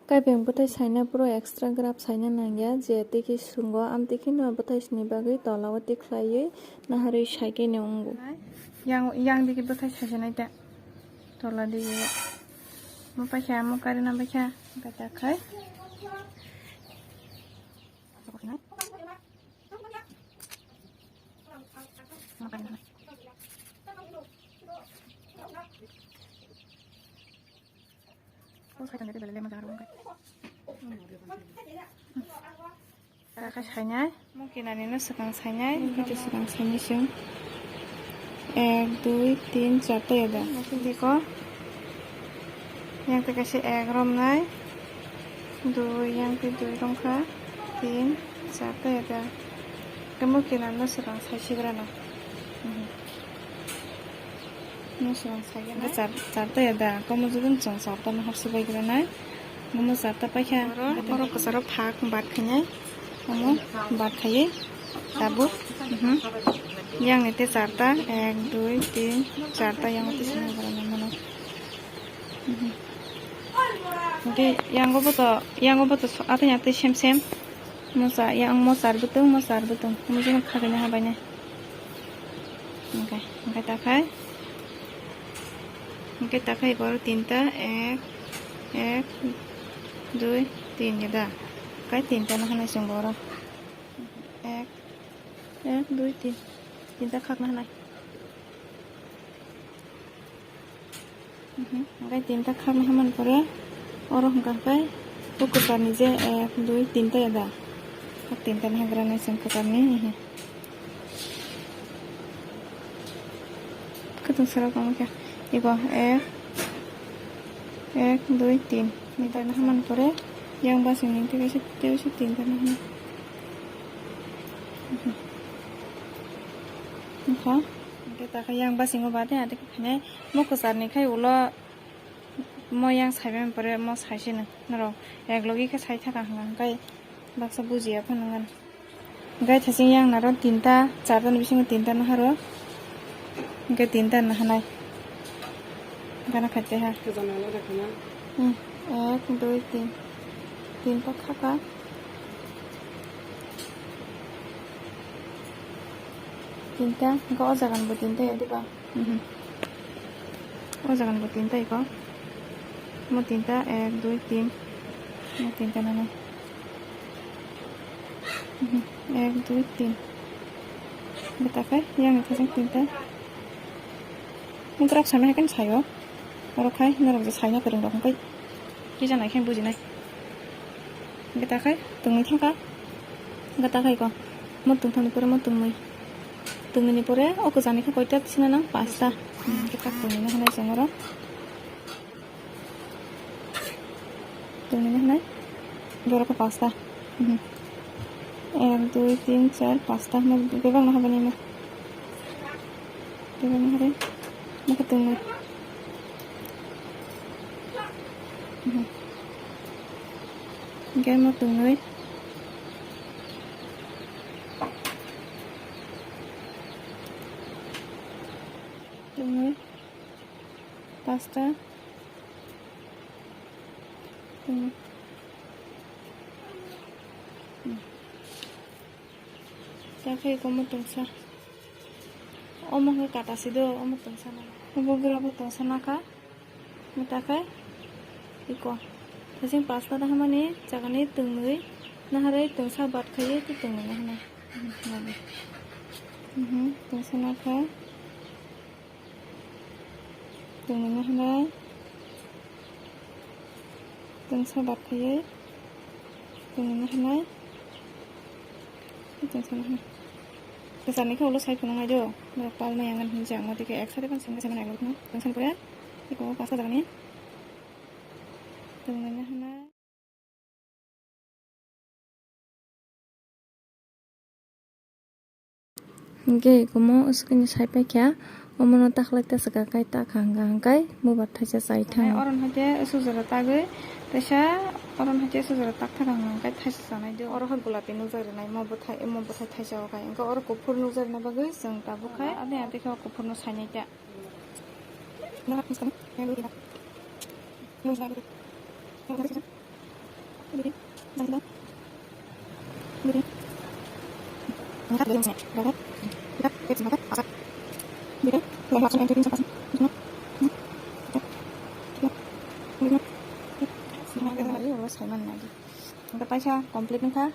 Kaibeng bwtai saina puro extra graph saina nangya je tiki sungo amtiki no bwtai sini bagwi tolao tiklaiwi naharwi saike ni ongo. Yang diki bwtai sajanai ta tola diki mo paikha mo kari na paikha beta khai Rakai sainai, mungkin ini sekarang sainai, itu sekarang sainai sih. 1, 2, 3, 4 ya dah. Mungkin diko, yang terkasih 1 rom nai, 2 yang kedua rongka, 3, 4 ya dah. Kemungkinan ini sekarang saya sih berana. Ini sekarang saya. Ini 4 ya dah. Kamu juga jangan 4 harus sebaik berana. Kamu 4 pakai. Orang kesana pak bat kayaknya. Kamu bat kayak tabuk. Yang itu 4, 1, 2, 3, 4 yang itu sini berana mana? Oke, yang gue betul, artinya itu sem. Mosa, yang mosar betul. Kamu jangan pakainya habanya. Oke, takai baru 3, 1, 2, 3 ya dah. Kai 3 nah hanai sunggoro. 1, 2, 3. 3 khak nah hanai. Kai 3 khak nah haman pore. Oro hangka kai. Ukuran nije 1, 2, 3 ya dah. Khak 3 nah hagra nai sungkakan ni. Ketung serap kamu kya. Iko 1, 2, 3. Minta nah haman pore. Yang basing ini kasih 3 nah haman. Kita kayak yang basing obatnya ada kayaknya mau kesar nih kayak ulo mau yang saya pore mau saya sih naro. Ya logi ke saya tak kangen kayak bakso buji apa nengan. Kayak casing yang naro 3, 4 nih bising 3 nah haro. Kayak 3 nah hanai. Karena kacau ha. 1, 2, 3. 3 kakak. 3, engkau jangan buat 3 ya di bawah. Jangan buat 3 iko. Mau 3, 1, 2, 3. Mau 3 nana. 1, 2, 3. Betapa yang itu sih 3. Mungkin sama kan saya. Orang kaya, orang bisa saya kereng dong kai. Kita naik kan buji naik. Kita kai, tunggu ni kan? Kita kai ko. Mau tunggu ni pura mau tunggu. Tunggu ni pura, aku jani kan kau tiap sini nang pasta. Kita tunggu ni hanai sengoro. Tunggu ni hanai. Berapa pasta? 1, 2, 3, 4 pasta. Mau berapa nak bani mau? Berapa nak hari? Mau tunggu. Cái một từng người pasta từng ta khi có một từng sa một cái kata sih do một từng sa na beberapa từng sa na ka mata ka iko Kasing pasta dah mana? Jangan ni tunggu. Nah hari tunggu sahabat kaya tu tunggu nah na. Tunggu sana kah? Tunggu nah na. Tunggu sahabat kaya. Tunggu nah na. Tunggu sana. Kesan ni kau ulas saya punang aja. Berapa lama yang akan hincang? Mati ke ekstra kan sampai sana naik lagi. Tunggu sana pun ya. Iko pasta jangan ni. Tunggu nah na. Oke, kamu usuknya saya pakai. Omono taklek ta segakai tak hanggai mubat taja saitang. Orang haja suzara tagai, tasha orang haja suzara tak hanggai taja sanai do. Orang hal gulapi nuzar nai mau butai taja okai. Engkau orang kupur nuzar na bagai seng tabukai. Ada kau kupur nuzar ni tak. Nak miskan, yang dulu tak. Nuzar. paisa complete nungka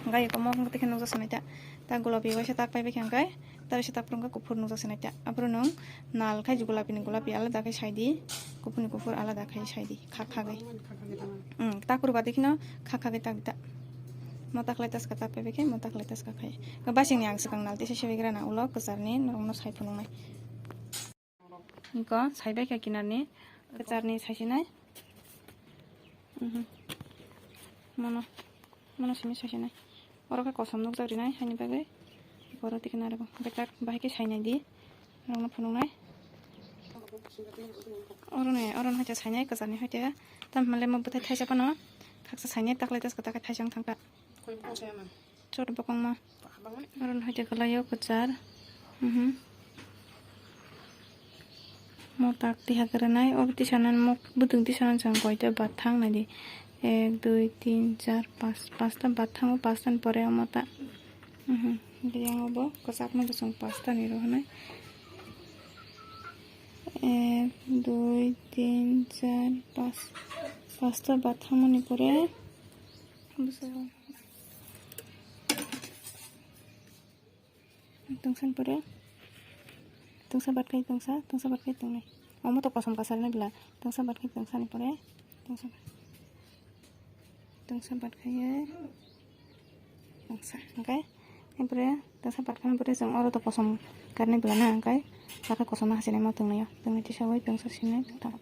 angkai komo ngati khen nungja sanai ta gulapi waisa tak pai bekhe angkai tar se tak prungka kufur nungja sanai ta apro nung nal khai gulapi ni gulapi alada khai saidi kufur ni kufur alada khai saidi khak khagai tak pur badi khino khak khagai tak ta motak letas ka tak pai bekhe motak letas ka khai basing ni ang sakang nal tise sebegra na ulo kezarni norongno sai phunungnai ko sai bekhe kinarni kezarni saisinai mono simi sasinai oro kosom nuk jarinai haini bagai oro tikna rego bekar bahike sainai di rongno phunungnai oro haite sainai kezarni haite tamhle mo butai thaisa pano khaksa sainai taklai tas kata thaisang thangka chot bokong ma oro haite kalayo kejar mo tak tiha kerenai oro tisanan mok budung tisanan jang goita bathang nadi 1 2 3 4 5 5টা বাথাং পাঁচটান পরে আমতা দিয়াং হবো কসাক মতো song পাঁচটা Nero হনাই 1 2 3 4 5 5টা বাথাং মনি পরে tungsan pore tungsa batkai tungsa batkai tungnai omo to kosom kasar na bila tungsa batkai tungsa ni pore tungsa batkai tungsa angkai empore tungsa batkai pore jong oro to kosom karne bila na angkai saka kosom hasine ma tungnai tungnai ti sawai tungsa sinai ta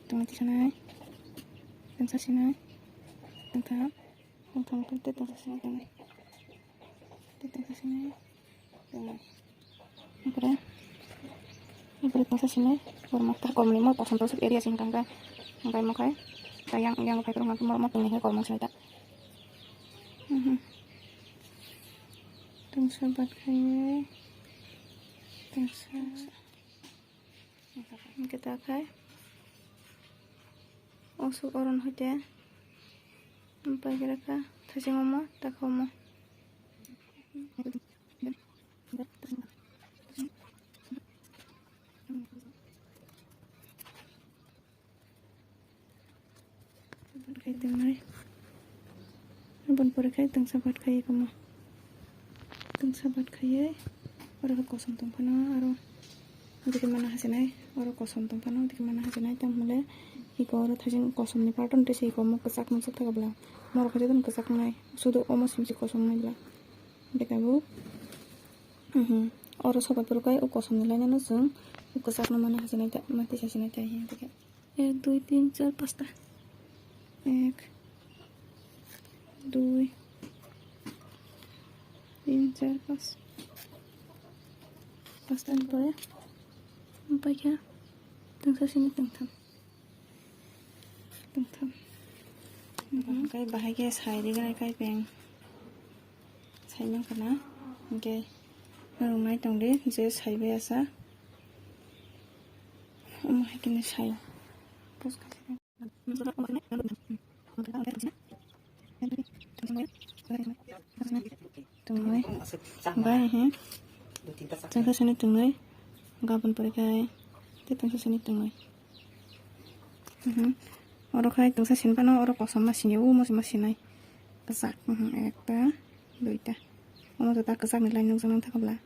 tungnai ti sanai tungsa sinai tungta tungsa sinai tungnai tungsa sinai tungnai empore tungsa sinai format ta komli mo kosom to area sing kangkai angkai mo kai yang kai kerong aku mau pengen hai kormong cerita tungsa bat kai tungsa kita kai osu oron hoite empai geraka thasing omo takomo bon pore khai tungsa bat khai komo tungsa bat khai oro kosom tongpano aro dike mana hasenai oro kosom tongpano dike mana hasenai tamhle iko oro thajing kosom ni parton te sei komo kesak mangsak thakabla mor khaje don kesak nai sudo omo simsi kosom nai bla bekabu oro sobat pore khai o kosom ni laina no jung kesak no mana hasenai ta mati hasenai ta hi dike 1 2 3 4 5টা 1 2 3 4 5 5টা pore empai kya tungsa sini tungtham kai bahai ke sai ri gai kai peng sai nang kana ke narung nai tongde je sai be asa hai kini sai pos ka tungai bai he tungsa sini tungai gabon pore kai te tungsa sini tungai oro khai tungsa sin pano oro kosom ma sini mo sinai kesak ekta duita omo to ta kesak ni lain nung jang thakabla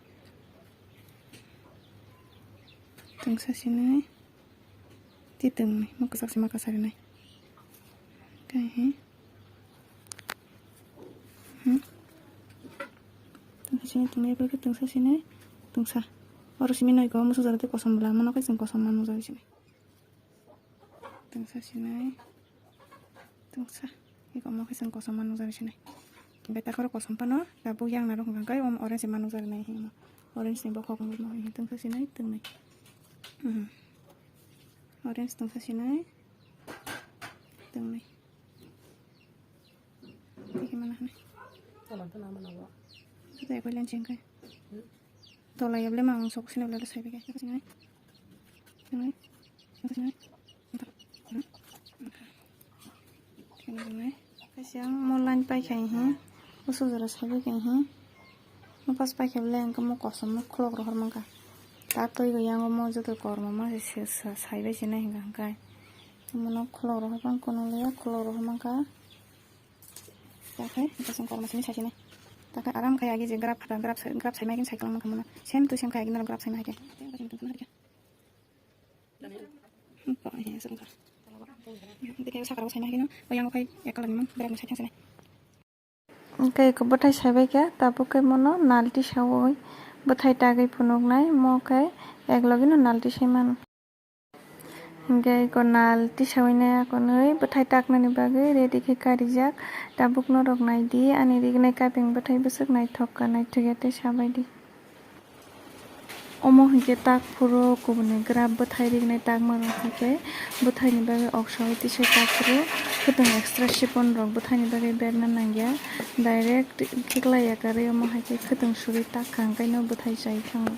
tungsa sinai ti tungai mo kesak sima kasari nai kai he tungsa sini tungai pore tungsa sini tungsa oro simi noi ko musu jarate kosom bla mono kai jeng kosom manu jari sini tungsa sinai tungsa iko mo kai jeng kosom manu jari sini beta karo kosom pano gabu yang naro kai om orange manu jari nai hima orange ni bokok mo tungsa sinai tungai orange tungsa sinai tungai iki mana nai kita ko lan jeng kai tola yable mang sok sini bela sai beke sini Ini kasih yang mau lain pakai ini, usul jara sabi kayak ini, mau pas pakai beli yang kamu kosong mau keluar rohor mangka, tato itu yang mau jadi korma masih sabi sini hingga kai, kamu nak keluar rohor bang kono lihat keluar rohor mangka, pakai kasih korma sini saja nih, pakai aram kayak gitu grab saya makin saya kelang kamu, same tuh same kayak gini grab saya makin, apa ini sebentar. Nanti kayak sakar saya makin, yang kayak ya kalau memang berat saya sini. Kayak kebetai saya ya, tapi kayak mana nalti sawoi, betai tagai punuk nai, mau kayak lagi no nalti saya man. Kayak ko nalti sawoi nai aku nai, betai tak nani bagai, ready kayak karijak, tabuk no rok nai di, ani di nai kaping betai besok nai thokka nai thugete sabai di. Omo hingke tak puro kubune grab betai rig nai tak maro hingke betai ni bagai oksawai tisai tak puro kutung extra shipon rok betai ni bagai bag na nangya direct kikla yakare omo hingke kutung suri tak kangkai no betai jai thang.